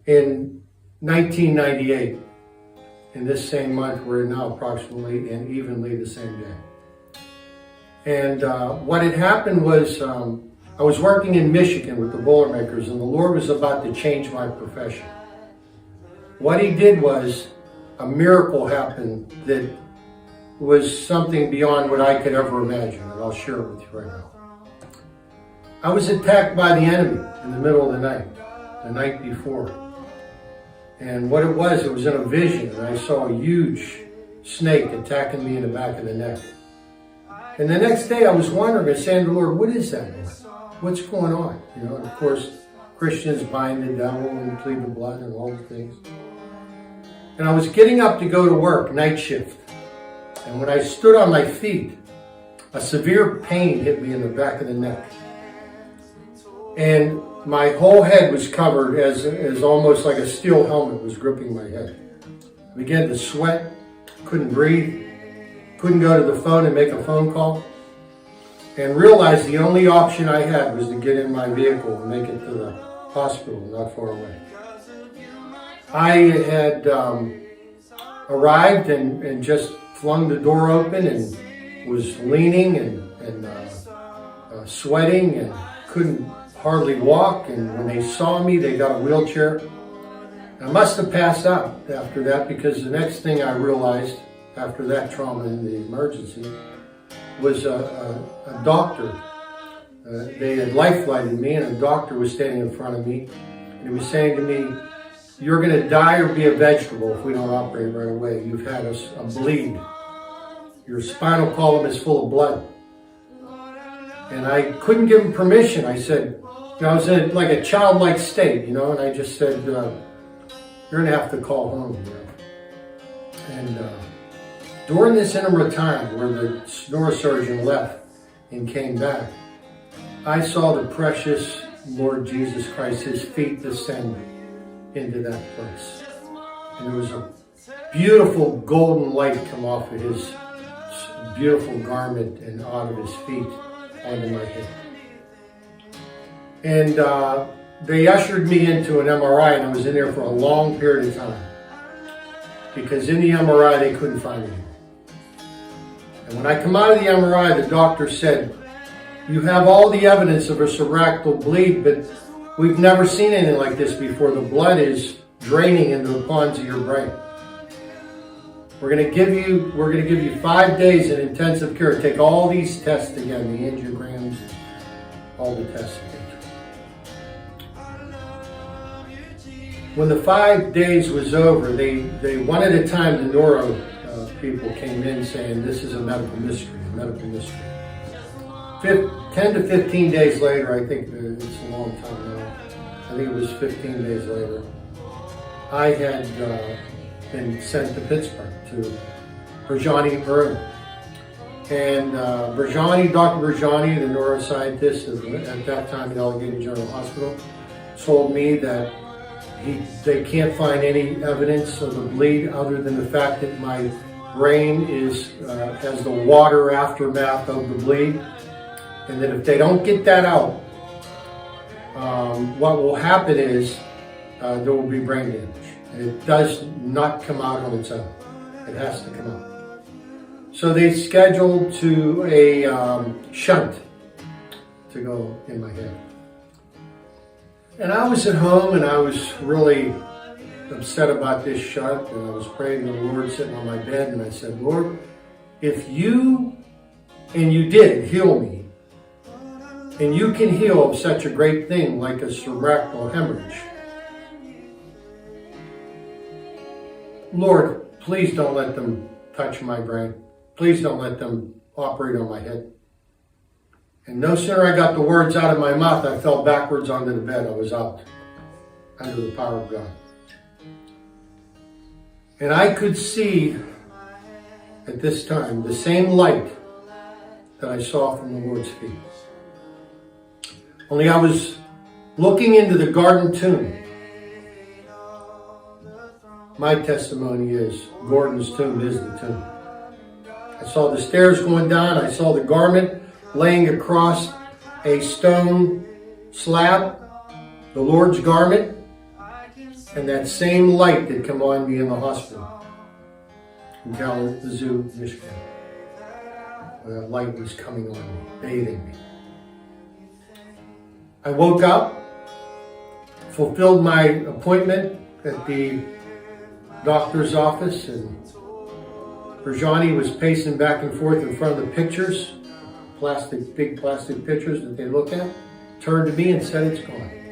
In 1998, in this same month, we're now approximately and evenly the same day. And what had happened was I was working in Michigan with the Boilermakers, and the Lord was about to change my profession. What He did was a miracle happened that was something beyond what I could ever imagine, and I'll share it with you right now. I was attacked by the enemy in the middle of the night before. And what it was in a vision, and I saw a huge snake attacking me in the back of the neck. And the next day I was wondering and saying to the Lord, what is that, Lord? What's going on? You know, and of course, Christians bind the devil and plead the blood and all the things. And I was getting up to go to work, night shift. And when I stood on my feet, a severe pain hit me in the back of the neck. And my whole head was covered as almost like a steel helmet was gripping my head. I began to sweat, couldn't breathe, couldn't go to the phone and make a phone call, and realized the only option I had was to get in my vehicle and make it to the hospital not far away. I had arrived and just flung the door open and was leaning and sweating and couldn't hardly walk, and when they saw me, they got a wheelchair. I must have passed out after that, because the next thing I realized after that trauma in the emergency was a doctor. They had life-flighted me, and a doctor was standing in front of me, and he was saying to me, "You're going to die or be a vegetable if we don't operate right away. You've had a bleed. Your spinal column is full of blood." And I couldn't give him permission. I said, I was in like a childlike state, and I just said, "You're going to have to call home." And during this interim time where the neurosurgeon left and came back, I saw the precious Lord Jesus Christ, His feet descend into that place. And there was a beautiful golden light come off of His beautiful garment and out of His feet onto my head. And they ushered me into an MRI, and I was in there for a long period of time, because in the MRI they couldn't find anything. And when I come out of the MRI, the doctor said, "You have all the evidence of a cerebral bleed, but we've never seen anything like this before. The blood is draining into the ponds of your brain. We're going to give you 5 days in intensive care. Take all these tests again, the angiograms, all the tests again." When the 5 days was over, they one at a time, the neuro people came in saying, "This is a medical mystery, a medical mystery." 10 to 15 days later, I think it's a long time now, I think it was 15 days later, I had been sent to Pittsburgh to Berjani Maroon. And Dr. Berjani, the neuroscientist at that time at Allegheny General Hospital, told me that they can't find any evidence of a bleed other than the fact that my brain has the water aftermath of the bleed, and that if they don't get that out, what will happen is there will be brain damage, and it does not come out on its own. It has to come out. So they scheduled to a shunt to go in my head. And I was at home, and I was really upset about this shunt, and I was praying to the Lord sitting on my bed, and I said, "Lord, if you did heal me, and you can heal of such a great thing like a cerebral hemorrhage, Lord, please don't let them touch my brain. Please don't let them operate on my head." And no sooner I got the words out of my mouth, I fell backwards onto the bed. I was out under the power of God. And I could see at this time the same light that I saw from the Lord's feet. Only I was looking into the garden tomb. My testimony is Gordon's tomb is the tomb. I saw the stairs going down. I saw the garment laying across a stone slab, the Lord's garment. And that same light that come on me in the hospital in Kalamazoo, Michigan, where that light was coming on me, bathing me. I woke up, fulfilled my appointment at the doctor's office, and Berjani was pacing back and forth in front of the pictures, big plastic pictures that they look at, turned to me and said, "It's gone."